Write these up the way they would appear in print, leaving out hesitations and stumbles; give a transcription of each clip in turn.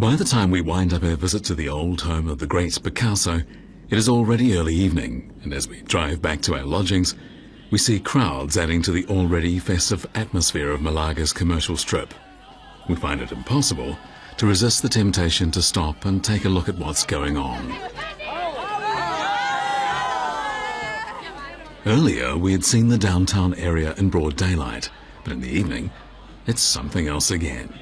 By the time we wind up our visit to the old home of the great Picasso, it is already early evening, and as we drive back to our lodgings, we see crowds adding to the already festive atmosphere of Malaga's commercial strip. We find it impossible to resist the temptation to stop and take a look at what's going on. Earlier, we had seen the downtown area in broad daylight, but in the evening, it's something else again.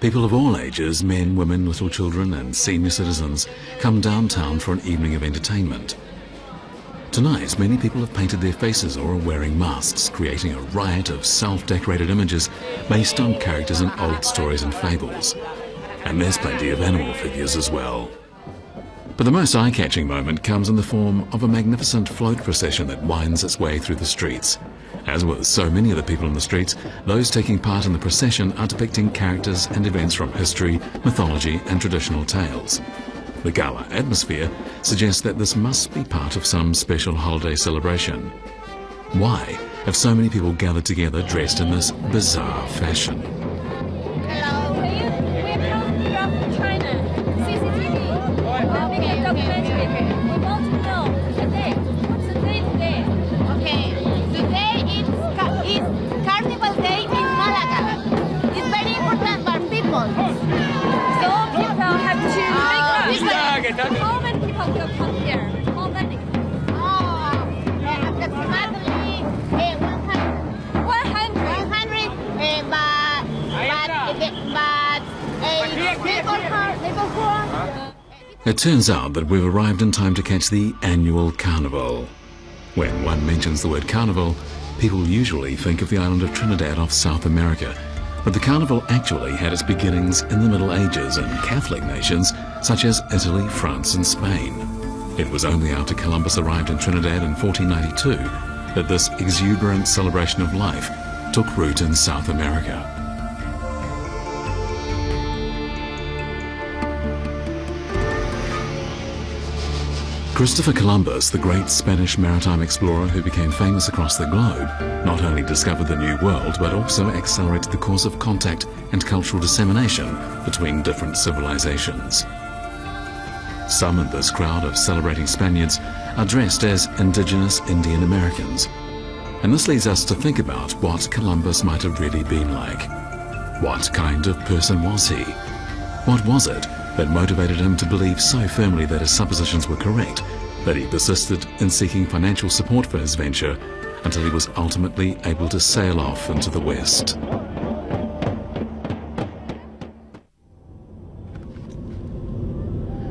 People of all ages, men, women, little children and senior citizens, come downtown for an evening of entertainment. Tonight, many people have painted their faces or are wearing masks, creating a riot of self-decorated images based on characters in old stories and fables. And there's plenty of animal figures as well. But the most eye-catching moment comes in the form of a magnificent float procession that winds its way through the streets. As with so many of the people in the streets, those taking part in the procession are depicting characters and events from history, mythology and traditional tales. The gala atmosphere suggests that this must be part of some special holiday celebration. Why have so many people gathered together dressed in this bizarre fashion? Hello, we come from China, CCTV. Documentary. We want to know today. What's the day today? Okay, today is Carnival Day in Malaga. It's very important for people. So people have to make up. How many people will come here? How many? Approximately 100. 100. But It turns out that we've arrived in time to catch the annual carnival. When one mentions the word carnival, people usually think of the island of Trinidad off South America. But the carnival actually had its beginnings in the Middle Ages in Catholic nations such as Italy, France and Spain. It was only after Columbus arrived in Trinidad in 1492 that this exuberant celebration of life took root in South America. Christopher Columbus, the great Spanish maritime explorer who became famous across the globe, not only discovered the New World but also accelerated the course of contact and cultural dissemination between different civilizations. Some in this crowd of celebrating Spaniards are dressed as indigenous Indian Americans. And this leads us to think about what Columbus might have really been like. What kind of person was he? What was it that motivated him to believe so firmly that his suppositions were correct, that he persisted in seeking financial support for his venture until he was ultimately able to sail off into the West?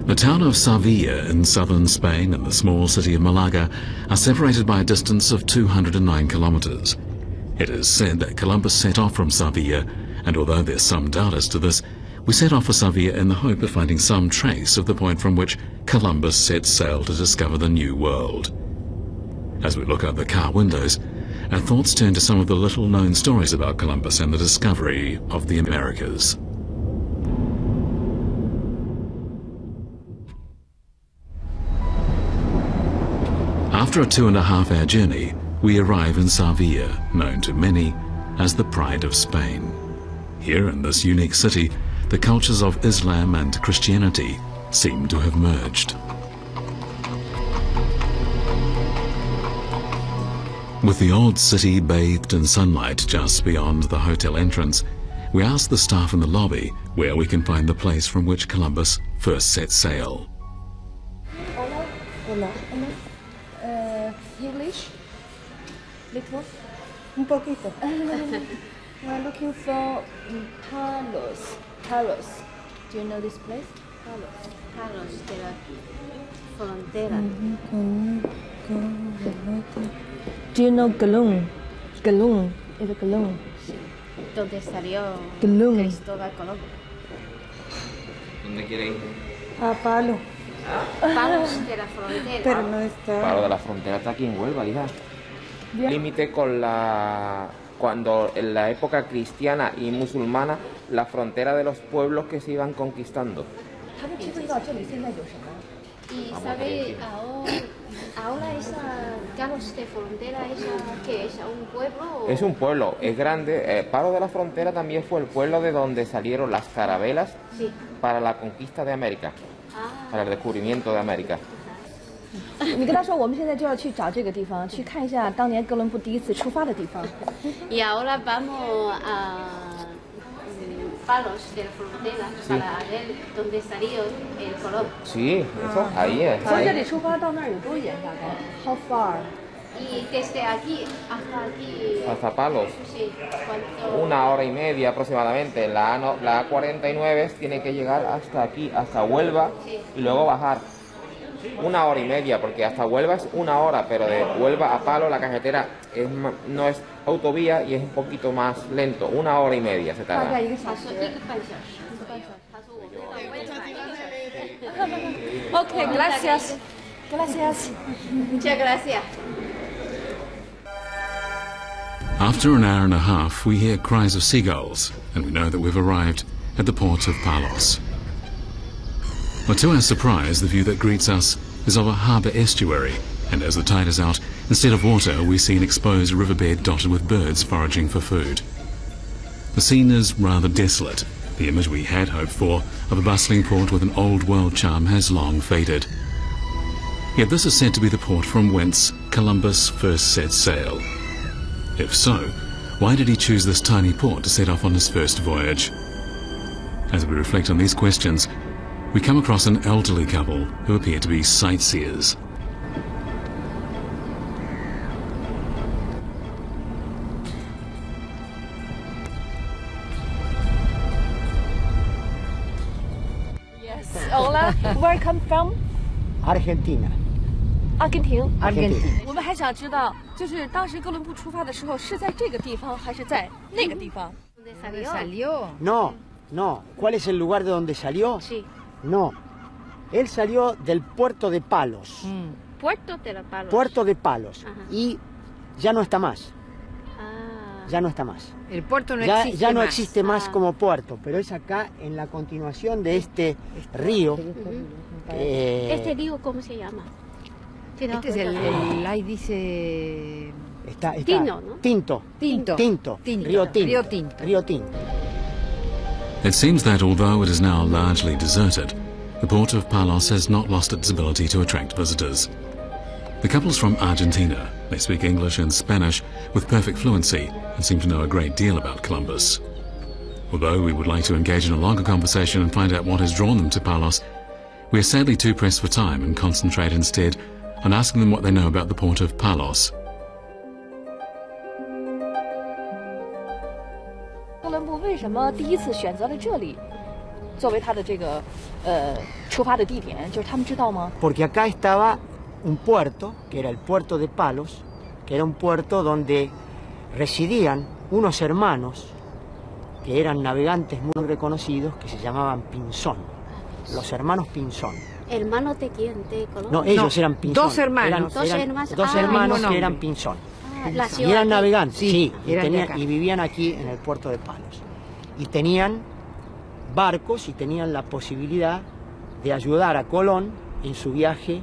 The town of Seville in southern Spain and the small city of Malaga are separated by a distance of 209 kilometers. It is said that Columbus set off from Seville, and although there's some doubt as to this, we set off for Seville in the hope of finding some trace of the point from which Columbus set sail to discover the New World. As we look out the car windows, our thoughts turn to some of the little-known stories about Columbus and the discovery of the Americas. After a 2.5-hour journey, we arrive in Seville, known to many as the Pride of Spain. Here in this unique city, the cultures of Islam and Christianity seem to have merged. With the old city bathed in sunlight just beyond the hotel entrance, we ask the staff in the lobby where we can find the place from which Columbus first set sail. Hola. English? Little? Un poquito. We're looking for Palos. Palos. Do you know this place? Palos de la frontera. Do you know Galung? Galung. Is it Galung? Donde salió Galung. Cristóbal Colón. ¿Dónde quiere ir? A Palo. Palos de la frontera. Pero no está. Palo de la frontera está aquí en Huelva, hija. Límite con cuando en la época cristiana y musulmana, la frontera de los pueblos que se iban conquistando. Y sabe ahora Ahora esa Palos de frontera, ¿qué es? ¿Un pueblo? Es un pueblo, es grande. Palos de la Frontera también fue el pueblo de donde salieron las carabelas para la conquista de América, para el descubrimiento de América. 你跟他说，我们现在就要去找这个地方，去看一下当年哥伦布第一次出发的地方。Y ahora vamos a Palos de la Frontera para ver dónde salió el Colón. Sí, eso, ahí es. 从这里出发到那儿有多远？大概 ？How far？ Y desde aquí hasta aquí. Hasta Palos. Sí, ¿cuánto? 1 hora y media aproximadamente. La A49 tiene que llegar hasta aquí, hasta Huelva, y luego bajar. 1 hora y media, porque hasta Huelva es 1 hora, pero de Huelva a Palos la carretera no es autovía y es un poquito más lento. 1 hora y media se 大 tarda. 概1个小时。 OK, gracias. Gracias. Muchas gracias. After an hour and a half, we hear cries of seagulls, and we know that we've arrived at the port of Palos. But to our surprise, the view that greets us is of a harbour estuary, and as the tide is out, instead of water, we see an exposed riverbed dotted with birds foraging for food. The scene is rather desolate. The image we had hoped for of a bustling port with an old world charm has long faded. Yet this is said to be the port from whence Columbus first set sail. If so, why did he choose this tiny port to set off on his first voyage? As we reflect on these questions, we come across an elderly couple who appear to be sightseers. Yes. Hola. Where come from? Argentina. 阿根廷。 Argentina. 我们还想知道，就是当时哥伦布出发的时候是在这个地方还是在那个地方？ ¿Dónde salió? No, no. ¿Cuál es el lugar de donde salió? Sí. No. Él salió del puerto de Palos. Puerto de la Palos. Puerto de Palos. Ajá. Y ya no está más. Ah. Ya no está más. El puerto no Ya, existe ya no más. existe más Ah. como puerto, pero es acá en la continuación de este río. ¿Este río cómo se llama? Este es ahí dice... Está, Tino, ¿no? Tinto. Tinto. Tinto. Tinto. Río Tinto. Río Tinto. Río Tinto. It seems that although it is now largely deserted, the port of Palos has not lost its ability to attract visitors. The couple's from Argentina. They speak English and Spanish with perfect fluency and seem to know a great deal about Columbus. Although we would like to engage in a longer conversation and find out what has drawn them to Palos, we are sadly too pressed for time and concentrate instead on asking them what they know about the port of Palos. 哥伦布为什么第一次选择了这里作为他的这个出发的地点？就是他们知道吗？ Porque acá estaba un puerto, que era el puerto de Palos, que era un puerto donde residían unos hermanos que eran navegantes muy reconocidos que se llamaban Pinzón, los hermanos Pinzón. ¿Hermanos de quién? ¿De Colón? No, ellos eran Pinzón. Dos hermanos. Dos hermanos que eran Pinzón. La Y ciudad eran de- navegantes, sí, y, eran de acá. y vivían aquí en el puerto de Palos. Y tenían barcos y tenían la posibilidad de ayudar a Colón en su viaje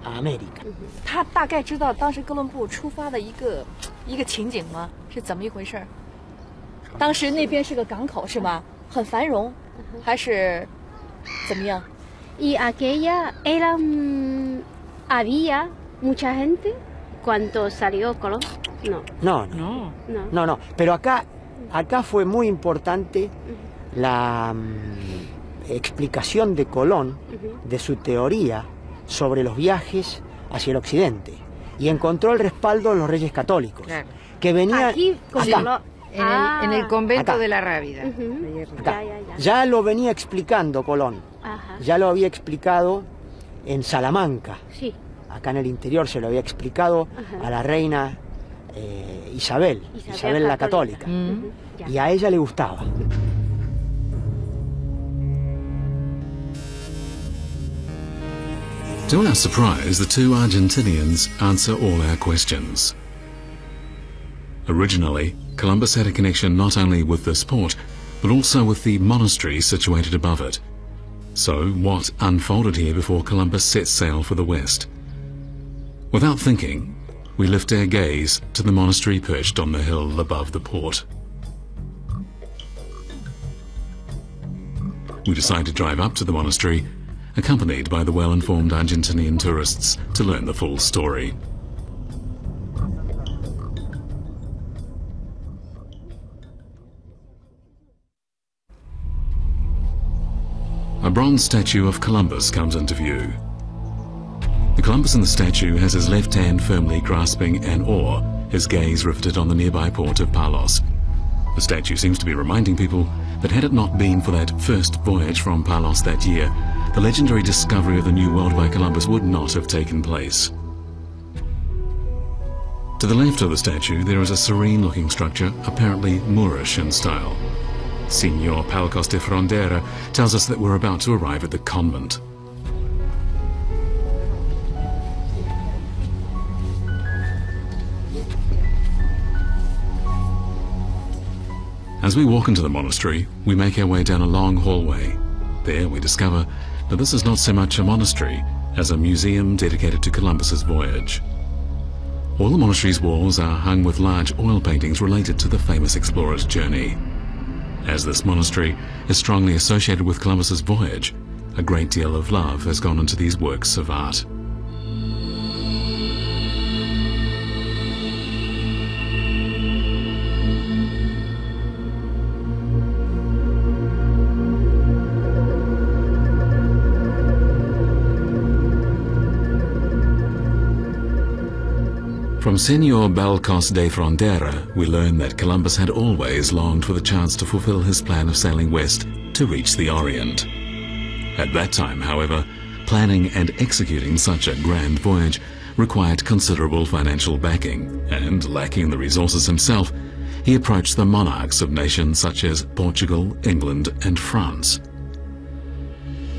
a América. 他大概知道当时哥伦布出发的一个情景吗？是怎么一回事儿？当时那边是个港口是吧？很繁荣，还是怎么样？ Y aquella había mucha gente cuando salió Colón. No, No, no, No. no. no, no. Pero acá fue muy importante la explicación de Colón de su teoría sobre los viajes hacia el occidente. Y encontró el respaldo de los reyes católicos, Claro. que venían Aquí como acá. lo- En el convento Acá. de la Rábida. Ujú. Ahí arriba. Acá. Ya. Ya lo venía explicando Colón, Ajá. ya lo había explicado en Salamanca, Sí. acá en el interior se lo había explicado Ajá. a la reina Isabel la Católica, Ujú. Ya. y a ella le gustaba. To our surprise, the two Argentinians answer all our questions. Originally, Columbus had a connection not only with this port, but also with the monastery situated above it. So, what unfolded here before Columbus set sail for the west? Without thinking, we lift our gaze to the monastery perched on the hill above the port. We decide to drive up to the monastery, accompanied by the well-informed Argentinian tourists, to learn the full story. A bronze statue of Columbus comes into view. The Columbus in the statue has his left hand firmly grasping an oar, his gaze riveted on the nearby port of Palos. The statue seems to be reminding people that had it not been for that first voyage from Palos that year, the legendary discovery of the New World by Columbus would not have taken place. To the left of the statue there is a serene-looking structure, apparently Moorish in style. Signor Palos de Frontera tells us that we're about to arrive at the convent. As we walk into the monastery, we make our way down a long hallway. There we discover that this is not so much a monastery as a museum dedicated to Columbus's voyage. All the monastery's walls are hung with large oil paintings related to the famous explorer's journey. As this monastery is strongly associated with Columbus's voyage, a great deal of love has gone into these works of art. From Senor Palos de Frontera, we learn that Columbus had always longed for the chance to fulfill his plan of sailing west to reach the Orient. At that time, however, planning and executing such a grand voyage required considerable financial backing, and lacking the resources himself, he approached the monarchs of nations such as Portugal, England, and France.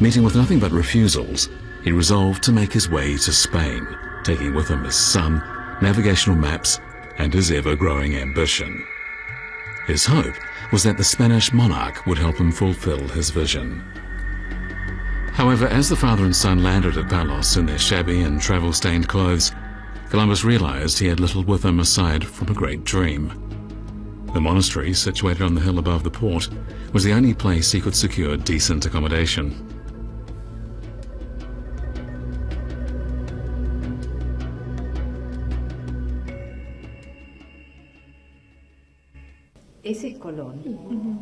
Meeting with nothing but refusals, he resolved to make his way to Spain, taking with him his son, navigational maps, and his ever-growing ambition. His hope was that the Spanish monarch would help him fulfill his vision. However, as the father and son landed at Palos in their shabby and travel-stained clothes, Columbus realized he had little with him aside from a great dream. The monastery, situated on the hill above the port, was the only place he could secure decent accommodation. Ese Colón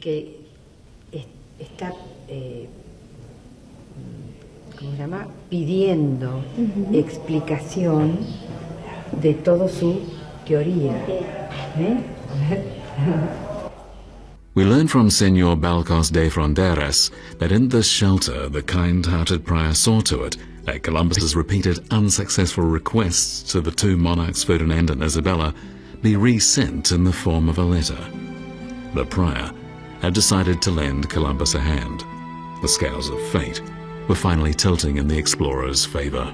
que está ¿cómo se llama? Pidiendo explicación de toda su teoría. We learn from Senor Palos de Fronteras that in this shelter the kind-hearted prior saw to it that Columbus's repeated unsuccessful requests to the two monarchs Ferdinand and Isabella be resent in the form of a letter. The prior had decided to lend Columbus a hand. The scales of fate were finally tilting in the explorer's favor.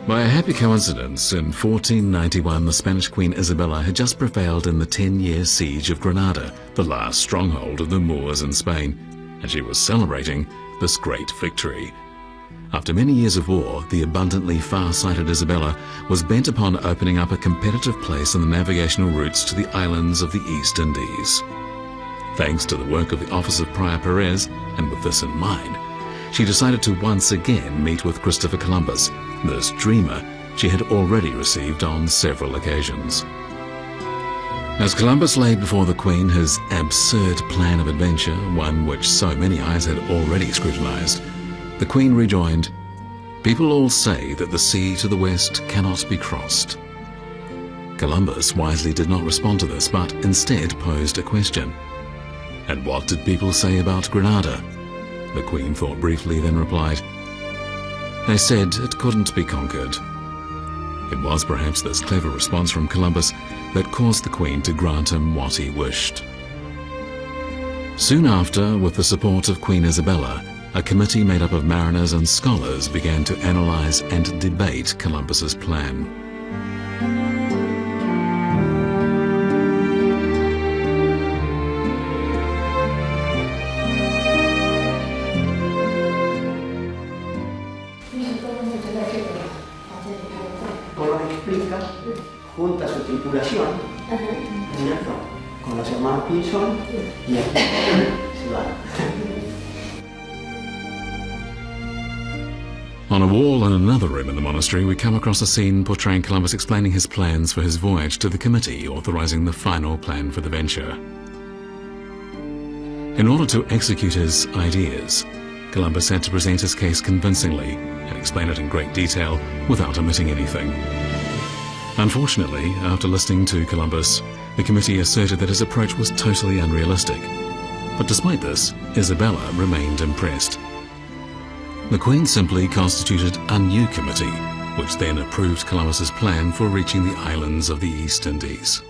By a happy coincidence, in 1491 the Spanish Queen Isabella had just prevailed in the 10-year siege of Granada, the last stronghold of the Moors in Spain, and she was celebrating this great victory. After many years of war, the abundantly far-sighted Isabella was bent upon opening up a competitive place in the navigational routes to the islands of the East Indies. Thanks to the work of the office of Prior Perez, and with this in mind, she decided to once again meet with Christopher Columbus, this dreamer she had already received on several occasions. As Columbus laid before the Queen his absurd plan of adventure, one which so many eyes had already scrutinized, the Queen rejoined, "People all say that the sea to the west cannot be crossed." Columbus wisely did not respond to this, but instead posed a question. And what did people say about Granada? The Queen thought briefly, then replied, "They said it couldn't be conquered." It was perhaps this clever response from Columbus that caused the Queen to grant him what he wished. Soon after, with the support of Queen Isabella, a committee made up of mariners and scholars began to analyze and debate Columbus's plan. ¿cierto? Con los hermanos Pinzón y aquí se va. On a wall in another room in the monastery, we come across a scene portraying Columbus explaining his plans for his voyage to the committee authorizing the final plan for the venture. In order to execute his ideas, Columbus had to present his case convincingly and explain it in great detail without omitting anything. Unfortunately, after listening to Columbus, the committee asserted that his approach was totally unrealistic. But despite this, Isabella remained impressed. The Queen simply constituted a new committee, which then approved Columbus's plan for reaching the islands of the East Indies.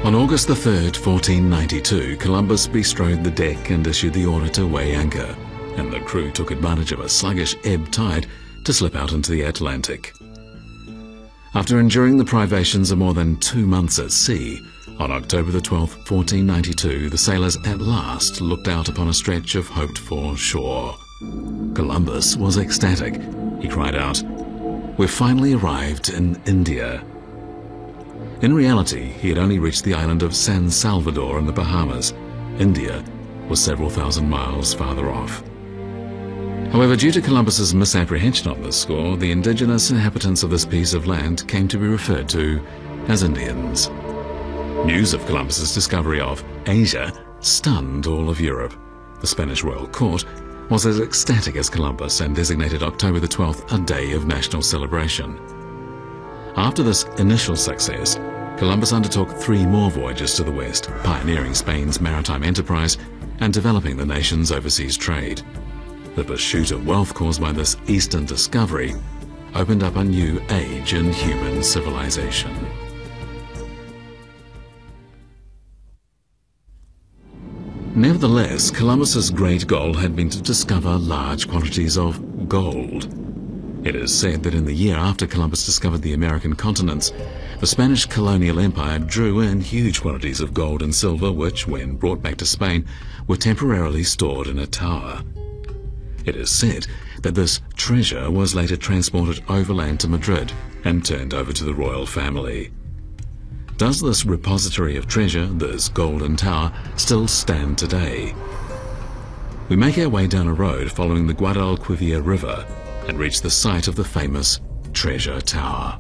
On August the 3rd, 1492, Columbus bestrode the deck and issued the order to weigh anchor, and the crew took advantage of a sluggish ebb tide to slip out into the Atlantic. After enduring the privations of more than 2 months at sea, on October the 12th, 1492, the sailors at last looked out upon a stretch of hoped-for shore. Columbus was ecstatic. He cried out, "We've finally arrived in India." In reality, he had only reached the island of San Salvador in the Bahamas. India was several thousand miles farther off. However, due to Columbus's misapprehension on this score, the indigenous inhabitants of this piece of land came to be referred to as Indians. News of Columbus's discovery of Asia stunned all of Europe. The Spanish royal court was as ecstatic as Columbus and designated October the 12th a day of national celebration. After this initial success, Columbus undertook 3 more voyages to the west, pioneering Spain's maritime enterprise and developing the nation's overseas trade. The pursuit of wealth caused by this eastern discovery opened up a new age in human civilization. Nevertheless, Columbus's great goal had been to discover large quantities of gold. It is said that in the year after Columbus discovered the American continents, the Spanish colonial empire drew in huge quantities of gold and silver which, when brought back to Spain, were temporarily stored in a tower. It is said that this treasure was later transported overland to Madrid and turned over to the royal family. Does this repository of treasure, this golden tower, still stand today? We make our way down a road following the Guadalquivir River and reach the site of the famous Treasure Tower.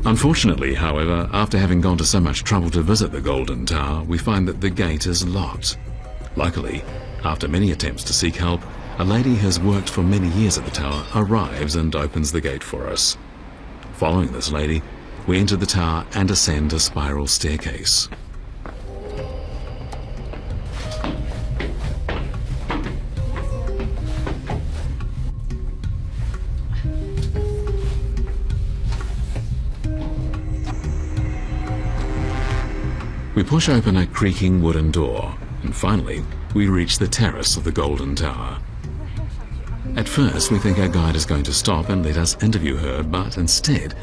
Unfortunately, however, after having gone to so much trouble to visit the Golden Tower, we find that the gate is locked. Luckily, after many attempts to seek help, a lady who has worked for many years at the tower arrives and opens the gate for us. Following this lady, we enter the tower and ascend a spiral staircase. We push open a creaking wooden door, and finally, we reach the terrace of the Golden Tower. At first, we think our guide is going to stop and let us interview her, but instead,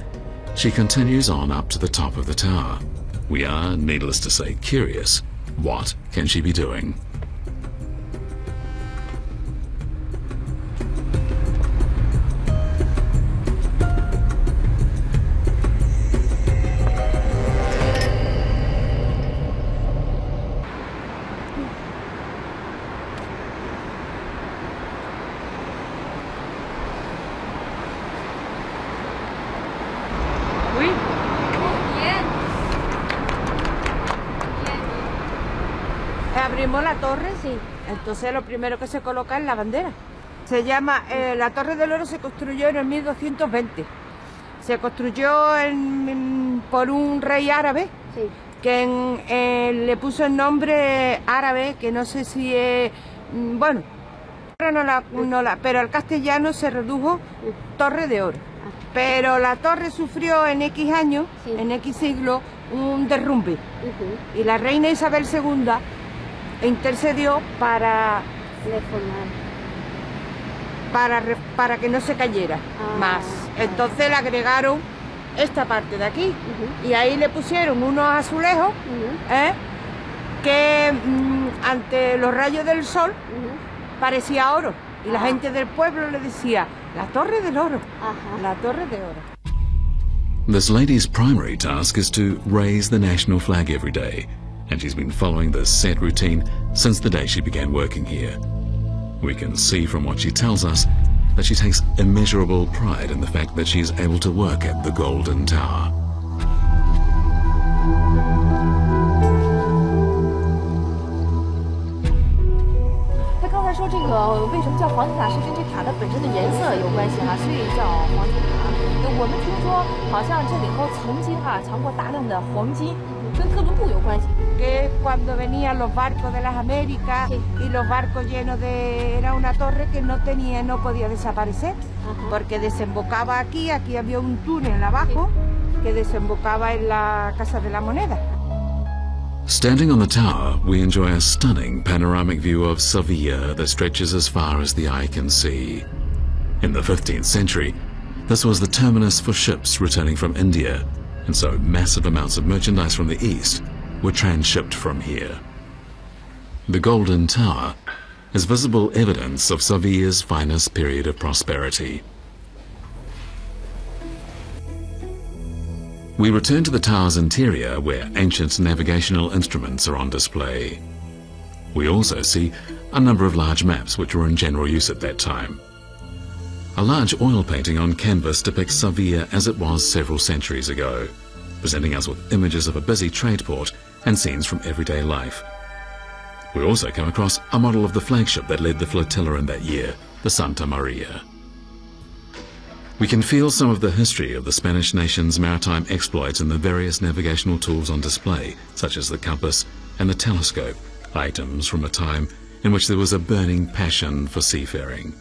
she continues on up to the top of the tower. We are, needless to say, curious. What can she be doing? Abrimos la torre, sí. Entonces lo primero que se coloca es la bandera. Se llama, la Torre del Oro se construyó en el 1220. Se construyó por un rey árabe, sí, que le puso el nombre árabe, que no sé si es, bueno, pero al castellano se redujo Torre de Oro. Pero la torre sufrió en X años, sí, en X siglos, un derrumbe. Y la reina Isabel II intercedió para que no se cayera más. Entonces le agregaron esta parte de aquí, y ahí le pusieron unos azulejos que ante los rayos del sol parecía oro. Y la gente del pueblo le decía, la Torre del Oro, Ajá. la Torre de Oro. This lady's primary task is to raise the national flag every day, and she's been following this set routine since the day she began working here. We can see from what she tells us that she takes immeasurable pride in the fact that she is able to work at the Golden Tower.说这个为什么叫黄金塔，是跟这塔的本身的颜色有关系哈，所以叫黄金塔。我们听说好像这里头曾经藏过大量的黄金，跟哥伦布有关系。Que cuando venían los barcos de las Américas y los barcos llenos de... Era una torre que no podía desaparecer, porque desembocaba aquí había un túnel abajo que desembocaba en la Casa de la Moneda. Standing on the tower, we enjoy a stunning panoramic view of Seville that stretches as far as the eye can see. In the 15th century, this was the terminus for ships returning from India, and so massive amounts of merchandise from the east were transshipped from here. The Golden Tower is visible evidence of Seville's finest period of prosperity. We return to the tower's interior, where ancient navigational instruments are on display. We also see a number of large maps which were in general use at that time. A large oil painting on canvas depicts Seville as it was several centuries ago, presenting us with images of a busy trade port and scenes from everyday life. We also come across a model of the flagship that led the flotilla in that year, the Santa Maria. We can feel some of the history of the Spanish nation's maritime exploits in the various navigational tools on display, such as the compass and the telescope, items from a time in which there was a burning passion for seafaring.